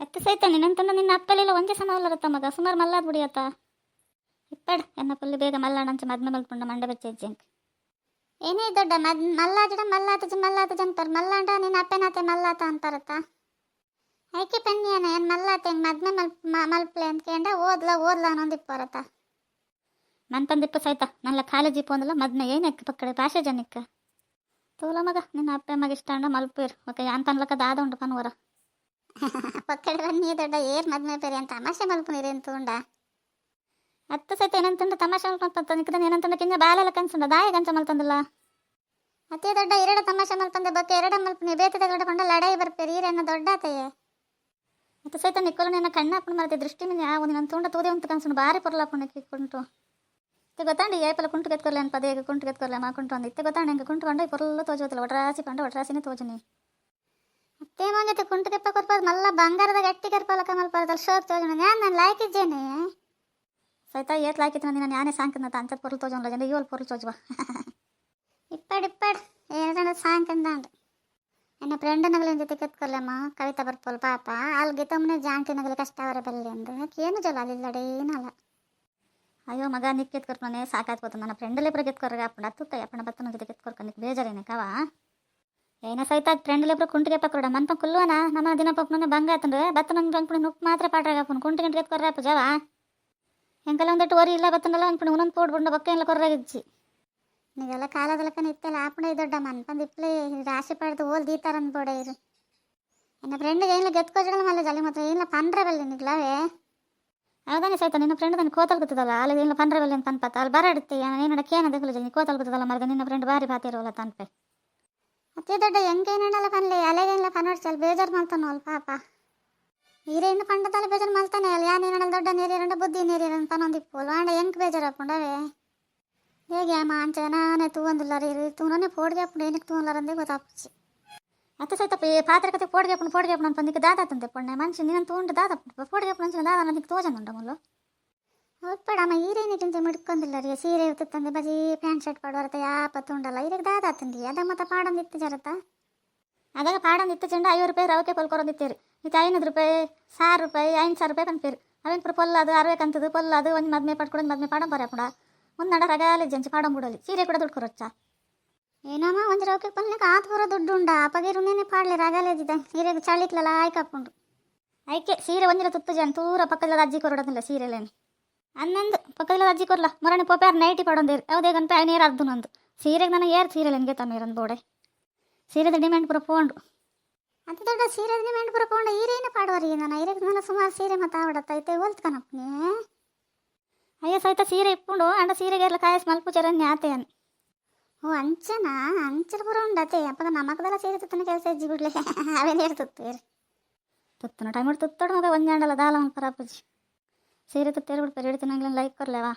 ಎತ್ತ ಸೈತ ನಿನ್ನಂತಂದ ನಿನ್ನ ಅಪ್ಪಲೆಲ್ಲ ಒಂದೇ ಸಮ ಅಲ್ಲರತ್ತ ಮಗ ಸುಮಾರು ಮಲ್ಲಾದ್ ಬಿಡಿಯತ್ತ ಇಪ್ಪಡ್ ಎನ್ನ ಪುಲ್ಲಿ ಬೇಗ ಮಲ್ಲಾಡಂಚ ಮದ್ನ ಮಲ್ಪುಂಡ ಮಂಡ ಬೆಚ್ಚೆಜ್ಜಂಕ್ ಏನೇ ದೊಡ್ಡ ಮಲ್ಲಾಜಡ ಮಲ್ಲಾತ ಅಂತಾರೆ ಮಲ್ಲಾಂಡ ನಿನ್ನ ಅಪ್ಪನಾತೆ ಮಲ್ಲಾತ ಅಂತಾರತ್ತ ಐಕೆ ಪೆಣ್ಣಿಯನ ಏನು ಮಲ್ಲಾತೆ ಮದ್ನ ಮಲ್ಪ್ಲೆ ಅಂತ ಕೇಂಡ ಓದ್ಲ ಅನ್ನೊಂದಿಪ್ಪರತ್ತ ಮನ್ಪಂದಿಪ್ಪ ಸೈತ ನನ್ನ ಕಾಲೇಜ್ ಇಪ್ಪು ಮದ್ನ ಏನಕ್ಕೆ ಪಕ್ಕಡೆ ಭಾಷೆ ಜನಕ್ಕೆ ತೋಲ ಮಗ ನಿನ್ನ ಅಪ್ಪ ಮಗ ಇಷ್ಟ ಅಂಡ ಮಲ್ಪೇರು ಓಕೆ ಅಂತ ಅನ್ಲಕ್ಕ ದಾದ ಉಂಟು ಪನ್ವರ ಪಕ್ಕಡೆ ಬನ್ನಿ ದೊಡ್ಡ ಏರ್ ಮದ್ಮೆ ಪೇರಿ ಅಂತ ತಮಾಷೆ ಮಲ್ಪುನಿರಿ ಅಂತ ಉಂಡ ಅತ್ತ ಸೈತ ಏನಂತಂದ ತಮಾಷೆ ಮಲ್ಪಂತ ನಿಕ್ಕದ ಏನಂತಂದ ಕಿಂಜ ಬಾಲೆಲ್ಲ ಕನ್ಸಂಡ ದಾಯ ಕಂಚ ಮಲ್ತಂದಿಲ್ಲ ಅತ್ತೆ ದೊಡ್ಡ ಎರಡು ತಮಾಷೆ ಮಲ್ಪಂದೆ ಬೊಕ್ಕ ಎರಡು ಮಲ್ಪನಿ ಬೇತದ ಗಡಕೊಂಡ ಲಡಾಯಿ ಬರ್ಪೇರಿ ಈರೇನ ದೊಡ್ಡ ಆತೆಯೇ ಅತ್ತ ಸೈತ ನಿಕ್ಕಲು ನಿನ್ನ ಕಣ್ಣಾಪಣ ಮರತೆ ದೃಷ್ಟಿ ಮೇಲೆ ಯಾವ ನಿನ್ನ ತುಂಡ ತೂದೆ ಅಂತ ಕನ್ಸಂಡು ಭಾರಿ ಪೊರ್ಲಾಪುಣಕ್ಕೆ ಕುಂಟು ಇತ್ತೆ ಗೊತ್ತಾಂಡಿ ಏಪಲ ಕುಂಟು ಕೆತ್ಕೊರ್ಲೆ ಅನ್ ಪದೇ ಕುಂಟು ಕೆತ್ಕೊರ್ಲೆ ಮಾಕುಂಟು ಅಂದ ಇತ್ತೆ ಗೊತ್ತಾಂಡಿ ಹೆಂಗೆ ಕುಂಟುಕೊಂಡ ಪೊರ್ಲು ತೋಜೋತಿಲ್ಲ ಒಟ್ರಾಸಿ ಪಂಡ ಒಟ್ರಾಸಿನೇ ತೋಜನಿ ಅತ್ತೇ ಮಂಗತೆ ಕುಂಟು ಕೆಪ್ಪ ಕೊರ್ಪದ ಮಲ್ಲ ಬಂಗಾರದ ಗಟ್ಟಿ ಕರ್ಪಲಕ ಮಲ್ಪರದಲ್ಲಿ ಶೋಕ್ ತೋಜನ ನಾನು ಲಾಯ್ಕಿದ್ದೇನೆ ಸೈತ ಏತ್ ಲಾಯ್ಕಿತ್ತು ನಾನು ಯಾನೇ ಸಾಂಕಂದ ಅಂತ ಪೊರ್ಲು ತೋಜಲ್ಲ ಜನ ಇವಳು ಪೊರ್ಲು ತೋಜುವ ಇಪ್ಪಡ್ ಏನ ಸಾಂಕಂದಾಂಡ್ ಎನ್ನ ಫ್ರೆಂಡ್ ನಗಲಿನ ಜೊತೆ ಕೆತ್ಕೊಲ್ಲಮ್ಮ ಕವಿತಾ ಬರ್ಪೋಲ್ ಪಾಪ ಅಲ್ಲಿಗೆ ತಮ್ಮನೆ ಜಾಂಟಿ ನಗಲಿ ಕಷ್ಟ ಅವರ ಬೆಲ್ಲಿ ಅಂದು ಏನು ಜಲ ಅಲ್ಲಿಲ್ಲಡೆ ಏನಲ್ಲ ಅಯ್ಯೋ ಮಗ ನಿಕ್ ಕೆತ್ಕೊರ್ಕೊನೆ ಸಾಕಾಯ್ತು ನನ್ನ ಫ್ರೆಂಡಲ್ಲೇ ಬರ ಕೆತ್ಕೊರ್ಗ ಅಪ್ಪಣ ಹತ್ತುತ್ತ ಅಪ್ಪಣ ಬತ್ತನ ಜೊತೆ ಕೆತ್ಕೊರ್ಕೊನಿಕ್ ಬೇಜಾರೇನೆ ಕವ ಏನ ಸೈತ ಫ್ರೆಂಡಲ್ಲೇ ಬರ ಕುಂಟಿಗೆ ಪಕ್ಕೊಡ ಮನ್ಪ ಕುಲ್ಲುವನ ನಮ್ಮ ದಿನ ಪಪ್ಪನ ಬಂಗ ಆತಂದ್ರೆ ಬತ್ತನ ಬಂಕ್ಪುಣ ನುಪ್ಪು ಮಾತ್ರ ಪಾಟ್ರಾಗಪ್ಪನ ಕುಂಟಿ ಗಂಟೆ ಕೆತ್ಕೊರ್ರಪ್ಪ ಜವ ಹೆಂಗೆಲ್ಲ ಒಂದಟ್ಟು ಓರಿ ಇಲ್ಲ ಬತ್ತನಲ್ಲ ಅಂದ್ಬಿಟ್ಟು ಒಂದೊಂದು ಪೋಡ್ಬಿಟ್ಟು ಬೊಕ್ಕ ಎಲ್ಲ ಕೊರ್ರಾಗಿಚ್ಚಿ ನೀವೆಲ್ಲ ಕಾಲದಲ್ಲಕ್ಕ ನಿತ್ತೆಲ್ಲ ಆಪಣ ದೊಡ್ಡ ಮನ್ಪಂದು ಇಪ್ಪಲೇ ರಾಶಿ ಪಡೆದು ಓಲ್ ದೀತಾರಂದು ಬೋಡೆ ಇರು ನನ್ನ ಫ್ರೆಂಡ್ಗೆ ಏನಿಲ್ಲ ಗೆತ್ಕೋಜಗಳ ಮಲ್ಲ ಜಲಿ ಮಾತ್ರ ಏನಿಲ್ಲ ಪಂಡ್ರೆ ಬಲ್ಲಿ ನಿಗ್ಲವೇ ಹೌದಾನೆ ಸೈತ ನಿನ್ನ ಫ್ರೆಂಡ್ ನಾನು ಕೋತಲ್ ಗೊತ್ತದಲ್ಲ ಅಲ್ಲಿ ಏನಿಲ್ಲ ಪಂಡ್ರೆ ಬಲ್ಲಿ ಅಂತ ಅನ್ಪತ್ತ ಅಲ್ಲಿ ಬರಾಡುತ್ತೆ ಏನು ನಡಕ್ಕೆ ಏನದ ನೀನು ಕೋತಲ್ ಗೊತ್ತದಲ್ಲ ಮರ್ಗ ನಿನ್ನ ಫ್ರೆಂಡ್ ಬಾರಿ ಬಾತಿರೋಲ್ಲ ತನ್ಪೆ ಅತ್ತೆ ದೊಡ್ಡ ಹೆಂಗೇನಲ್ಲ ಪನ್ಲೆ ಅಲೆಗೇನಿಲ್ಲ ಪನ್ವಡ್ಸಲ್ ಬೇಜಾರು ಮಾಡ್ತಾನೋ ಅಲ್ಲ ಪಾಪ ನೀರೇನು ಪಂಡದಲ್ಲ ಬೇಜಾರು ಮಾಡ್ತಾನೆ ಅಲ್ಲ ಯಾನೇನಲ್ಲ ದೊಡ್ಡ ನೀರಿರಂಡ ಬುದ್ಧಿ ನೀರಿರಂತ ಪನ್ನೊಂದಿಪ್ಪು ವಾಂಡ ಹೆಂಗೆ ಬೇಜಾರಪ್ಪುಂಡವೇ ಹೇಗೆ ಅಮ್ಮ ಅಂಚೆ ನಾನೇ ತೂವಂದಿಲ್ಲ ರೀ ತೂನೇ ಪೋಡ್ಗೆ ಹಾಕೊಂಡು ಏನಕ್ಕೆ ತೂವಲ್ಲರಂದೇ ಗೊತ್ತಾಪ್ಸಿ ಅತ್ತ ಸೈತ ಪಾತ್ರೆ ಕತೆ ಪೋಡ್ಗೆ ಹಾಕೊಂಡು ಅಂತ ನಿಕ್ಕೆ ದಾದಾತಂತೆ ಪೊಣ್ಣೆ ಮನುಷ್ಯ ನೀನು ತಗೊಂಡು ದಾದ ಪೋಡ್ಗೆ ಹಾಕೊಂಡು ದಾದ ನನಗೆ ತೋಜನುಂಡ ಮುಲ್ಲು ಒಪ್ಪಡಮ್ಮ ಈರೇನಿಕ್ಕಿಂತ ಮಿಡ್ಕೊಂಡಿಲ್ಲ ರೀ ಸೀರೆ ತಂದೆ ಬಜಿ ಪ್ಯಾಂಟ್ ಶರ್ಟ್ ಪಡೋರತ ಯಾಪತ್ತು ಉಂಡಲ್ಲ ಇದಕ್ಕೆ ದಾದಾತಂದಿ ಅದ ಮತ್ತೆ ಪಾಡೊಂದಿತ್ತು ಜರತ ಅದಾಗ ಪಾಡೊಂದಿತ್ತು ಚೆಂಡ 50 ರೂಪಾಯಿ ರವಕೆ ಪೊಲ್ಕೊರೋದಿತ್ತೀರಿ ಇದು 500 ರೂಪಾಯಿ 1000 ರೂಪಾಯಿ 5,000 ರೂಪಾಯಿ ಕಂಪೇರಿ ಅವೇನು ಪುರ ಪೊಲ್ಲದು 60 ಕಂತದ್ದು ಪೊಲ್ಲದು ಒಂದು ಮದ್ಮೆ ಪಡ್ಕೊಡೋದು ಮದ್ಮೆ ಪಾಡಂ ಬರ ಕೂಡ ಮುಂದೆ ರಗಾಲೆ ಜಂಚಿ ಪಾಡಂ ಬಿಡಲಿ ಸೀರೆ ಕೂಡ ದುಡ್ಡು ಕೊರೊಚ್ಚ ಏನಮ್ಮ ಒಂದು ರವಕೆ ಪಲ್ನಕ್ಕೆ ಆತು ಬರೋ ದುಡ್ಡು ಉಂಡ ಅಪ್ಪಗಿರುನೇನೆ ಪಾಡ್ಲಿ ರಗಾಲೇದಿದ್ದ ಸೀರೆಗೆ ಚಳಿಕ್ಲಲ್ಲ ಆಯ್ಕಪ್ಪುಂಡು ಆಯ್ಕೆ ಸೀರೆ ಒಂದಿನ ತುತ್ತು ಜನ ತೂರ ಪಕ್ಕದ ಅಜ್ಜಿ ಕೊರಡೋದಿಲ್ಲ ಸೀರೆಲೇನೆ ಅನ್ನೊಂದು ಪಕ್ಕದ ಅಜ್ಜಿ ಕೊರ್ಲ ಮೊರನೆ ಪೋಪ್ಯಾರ ನೈಟಿ ಪಡೊಂದೇರು ಯಾವುದೇ ಗಂಟೆ ನೀರು ಅರ್ದು ನಂದು ಸೀರೆಗೆ ನನಗೆ ಏರ್ ಸೀರೆ ನನಗೆ ತಮ್ಮೀರಂದು ಬೋಡೆ ಸೀರೆದ ಡಿಮ್ಯಾಂಡ್ ಪುರ ಪೋಂಡು ಅಂತ ದೊಡ್ಡ ಸೀರೆದ ಡಿಮ್ಯಾಂಡ್ ಪುರ ಪೋಂಡು ಈರೇನು ಪಾಡುವರಿ ನಾನು ಐರಕ್ಕೆ ನನ್ನ ಸುಮಾರು ಸೀರೆ ಮತ್ತೆ ಆವಡತ್ತೈತೆ ಹೋಲ್ತ್ಕನಪ್ಪನೇ ಅಯ್ಯೋ ಸಹಿತ ಸೀರೆ ಇಪ್ಪುಂಡು ಅಂಡ ಸೀರೆಗೆಲ್ಲ ಕಾಯಸ್ ಮಲ್ಪುಚರನ್ನೇ ಆತೆ ಅನ್ ಓ ಅಂಚನಾ ಅಂಚಲ ಪುರ ಉಂಡತೆ ಅಪ್ಪಗ ನಮಕದೆಲ್ಲ ಸೀರೆ ತುತ್ತನ ಕೆಲಸ ಇಜ್ಜಿ ಬಿಡ್ಲೆ ಅವೇನು ತುತ್ತೇರು ತುತ್ತನ ಟೈಮ್ ತುತ್ತೋಡು ಮಗ ಒಂಜಾಂಡಲ್ಲ ದಾಲ ಪರಾಪಜಿ ಸೀರೆ ತುತ್ತೇರು ಬಿಡ್ತಾರೆ ಹಿಡಿತು ನಂಗೆ ಲೈಕ್ ಕೊರ್ಲೇವಾ